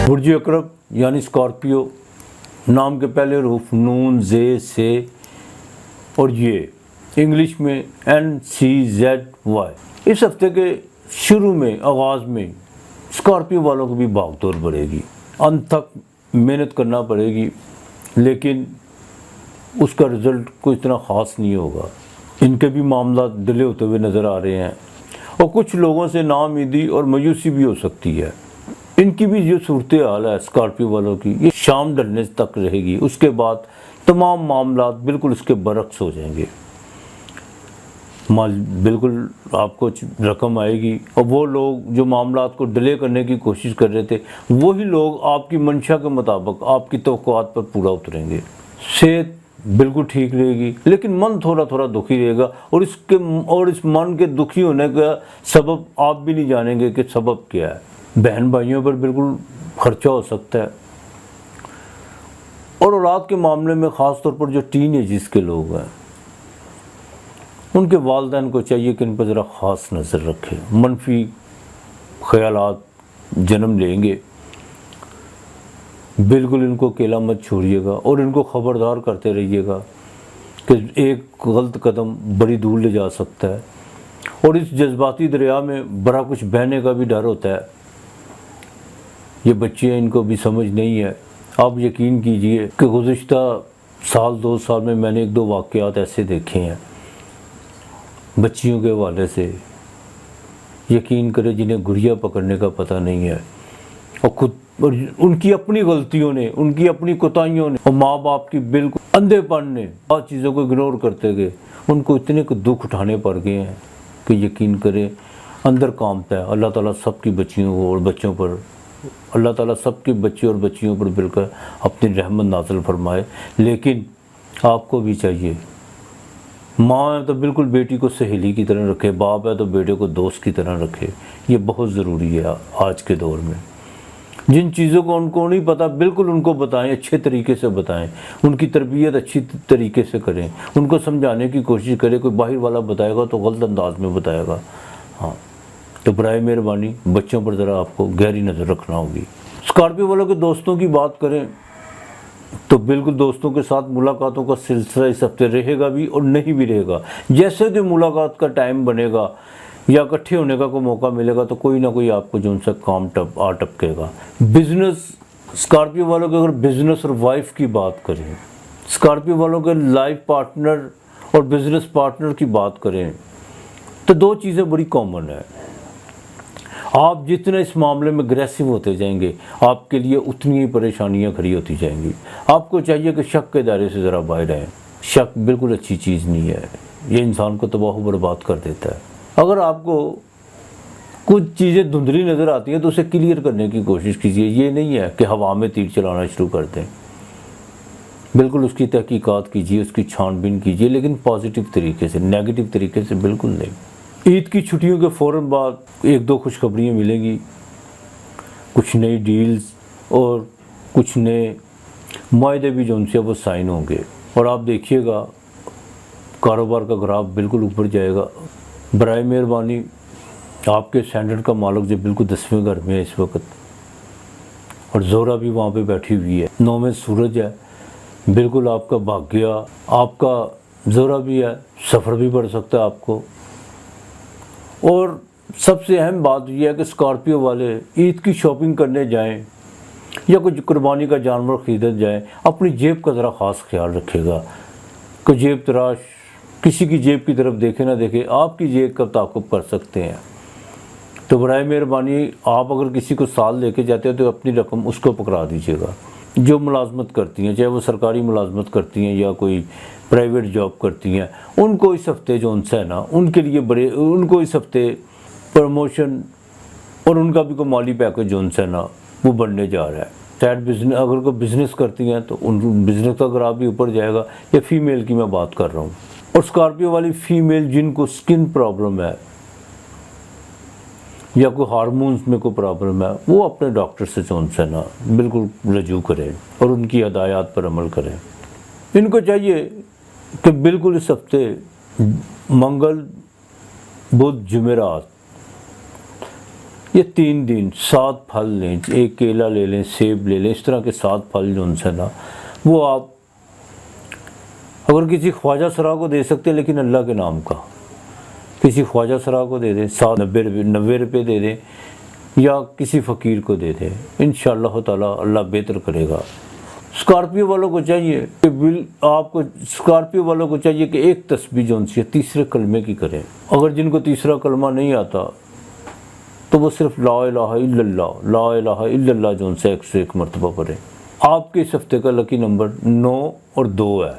برج اقرب یعنی اسکارپیو، نام کے پہلے حروف نون، زے، سے اور یہ انگلش میں NCZY۔ اس ہفتے کے شروع میں، آغاز میں اسکارپیو والوں کو بھی بھاگ دوڑ پڑے گی، انت تک محنت کرنا پڑے گی، لیکن اس کا رزلٹ کوئی اتنا خاص نہیں ہوگا۔ ان کے بھی معاملات ڈلے ہوتے ہوئے نظر آ رہے ہیں، اور کچھ لوگوں سے ناامیدی اور مایوسی بھی ہو سکتی ہے۔ ان کی بھی جو صورتحال ہے اسکارپیو والوں کی، یہ شام ڈھلنے تک رہے گی، اس کے بعد تمام معاملات بالکل اس کے برعکس ہو جائیں گے۔ بالکل آپ کو رقم آئے گی، اور وہ لوگ جو معاملات کو ڈیلے کرنے کی کوشش کر رہے تھے، وہی لوگ آپ کی منشا کے مطابق آپ کی توقعات پر پورا اتریں گے۔ صحت بالکل ٹھیک رہے گی، لیکن من تھوڑا تھوڑا دکھی رہے گا، اور اس من کے دکھی ہونے کا سبب آپ بھی نہیں جانیں گے کہ سبب کیا ہے۔ بہن بھائیوں پر بالکل خرچہ ہو سکتا ہے، اور اولاد کے معاملے میں خاص طور پر جو ٹین ایجز کے لوگ ہیں، ان کے والدین کو چاہیے کہ ان پر ذرا خاص نظر رکھے۔ منفی خیالات جنم لیں گے، بالکل ان کو اکیلا مت چھوڑیے گا، اور ان کو خبردار کرتے رہیے گا کہ ایک غلط قدم بڑی دور لے جا سکتا ہے، اور اس جذباتی دریا میں بڑا کچھ بہنے کا بھی ڈر ہوتا ہے۔ یہ بچے ہیں، ان کو بھی سمجھ نہیں ہے۔ آپ یقین کیجئے کہ گزشتہ سال 2 سال میں میں نے 1-2 واقعات ایسے دیکھے ہیں بچیوں کے حوالے سے، یقین کرے جنہیں گڑیا پکڑنے کا پتہ نہیں ہے، اور ان کی اپنی غلطیوں نے، ان کی اپنی کوتاہیوں نے، اور ماں باپ کی بالکل اندھے پن نے بہت چیزوں کو اگنور کرتے گئے، ان کو اتنے دکھ اٹھانے پڑ گئے ہیں کہ یقین کریں اندر کانپتا ہے۔ اللہ تعالیٰ سب کی بچیوں کو اور بچوں پر، اللہ تعالیٰ سب کے بچے اور بچیوں پر بالکل اپنی رحمت نازل فرمائے۔ لیکن آپ کو بھی چاہیے، ماں ہے تو بالکل بیٹی کو سہیلی کی طرح رکھے، باپ ہے تو بیٹے کو دوست کی طرح رکھے۔ یہ بہت ضروری ہے آج کے دور میں۔ جن چیزوں کو ان کو نہیں پتہ، بالکل ان کو بتائیں، اچھے طریقے سے بتائیں، ان کی تربیت اچھی طریقے سے کریں، ان کو سمجھانے کی کوشش کریں۔ کوئی باہر والا بتائے گا تو غلط انداز میں بتائے گا، ہاں، تو برائے مہربانی بچوں پر ذرا آپ کو گہری نظر رکھنا ہوگی۔ اسکارپیو والوں کے دوستوں کی بات کریں تو بالکل دوستوں کے ساتھ ملاقاتوں کا سلسلہ اس ہفتے رہے گا بھی اور نہیں بھی رہے گا۔ جیسے کہ ملاقات کا ٹائم بنے گا یا اکٹھے ہونے کا کوئی موقع ملے گا تو کوئی نہ کوئی آپ کو جو ان سے کام ٹپکے گا۔ بزنس، اسکارپیو والوں کے اگر بزنس اور وائف کی بات کریں، اسکارپیو والوں کے لائف پارٹنر اور بزنس پارٹنر کی بات کریں تو 2 چیزیں بڑی کامن ہیں۔ آپ جتنا اس معاملے میں اگریسو ہوتے جائیں گے، آپ کے لیے اتنی ہی پریشانیاں کھڑی ہوتی جائیں گی۔ آپ کو چاہیے کہ شک کے دائرے سے ذرا باہر رہیں۔ شک بالکل اچھی چیز نہیں ہے، یہ انسان کو تباہ و برباد کر دیتا ہے۔ اگر آپ کو کچھ چیزیں دھندلی نظر آتی ہیں تو اسے کلیئر کرنے کی کوشش کیجیے۔ یہ نہیں ہے کہ ہوا میں تیر چلانا شروع کر دیں، بالکل اس کی تحقیقات کیجیے، اس کی چھان بین کیجیے، لیکن پازیٹیو طریقے سے، نیگیٹو طریقے سے بالکل نہیں۔ عید کی چھٹیوں کے فوراً بعد 1-2 خوشخبریاں ملیں گی، کچھ نئی ڈیلز اور کچھ نئے معاہدے بھی جو ان سے وہ سائن ہوں گے، اور آپ دیکھیے گا کاروبار کا گراف بالکل اوپر جائے گا۔ برائے مہربانی آپ کے اسٹینڈرڈ کا مالک جو بالکل 10ویں گھر میں ہے اس وقت، اور زہرہ بھی وہاں پہ بیٹھی ہوئی ہے، 9ویں سورج ہے، بالکل آپ کا بھاگیہ، آپ کا زہرہ بھی ہے، سفر بھی پڑ سکتا ہے آپ کو۔ اور سب سے اہم بات یہ ہے کہ اسکارپیو والے عید کی شاپنگ کرنے جائیں یا کچھ قربانی کا جانور خریدنے جائیں، اپنی جیب کا ذرا خاص خیال رکھے گا کہ جیب تراش کسی کی جیب کی طرف دیکھے نہ دیکھے، آپ کی جیب کا تعاقب کر سکتے ہیں۔ تو برائے مہربانی آپ اگر کسی کو سال لے کے جاتے ہیں تو اپنی رقم اس کو پکڑا دیجیے گا۔ جو ملازمت کرتی ہیں، چاہے وہ سرکاری ملازمت کرتی ہیں یا کوئی پرائیویٹ جاب کرتی ہیں، ان کو اس ہفتے جو ان سے ہے نا، ان کے لیے ان کو اس ہفتے پروموشن اور ان کا بھی کوئی مالی پیکج جو ان سے ہے نا وہ بڑھنے جا رہا ہے۔ شاید بزنس، اگر کوئی بزنس کرتی ہیں تو ان بزنس کا گراف بھی اوپر جائے گا۔ یہ فیمیل کی میں بات کر رہا ہوں۔ اور اسکارپیو والی فیمیل جن کو سکن پرابلم ہے یا کوئی ہارمونز میں کوئی پرابلم ہے، وہ اپنے ڈاکٹر سے جو ان سے نا بالکل رجوع کریں اور ان کی ہدایات پر عمل کریں۔ ان کو چاہیے کہ بالکل اس ہفتے منگل، بدھ، جمعرات یہ 3 دن 7 پھل لیں، ایک کیلا لے لیں، سیب لے لیں، اس طرح کے 7 پھل جو ان سے نا وہ آپ اگر کسی خواجہ سرا کو دے سکتے ہیں لیکن اللہ کے نام کا، کسی خواجہ سرا کو دے دیں، 90 روپے دے دیں یا کسی فقیر کو دے دیں، انشاءاللہ تعالی اللہ بہتر کرے گا۔ اسکارپیو والوں کو چاہیے کہ اسکارپیو والوں کو چاہیے کہ ایک تسبیح جو ان سے تیسرے کلمے کی کریں۔ اگر جن کو تیسرا کلمہ نہیں آتا تو وہ صرف لا الہ الا اللہ، لا الہ الا اللہ جو ان سے 101 مرتبہ پڑھیں۔ آپ کے اس ہفتے کا لکی نمبر 9 اور 2 ہے۔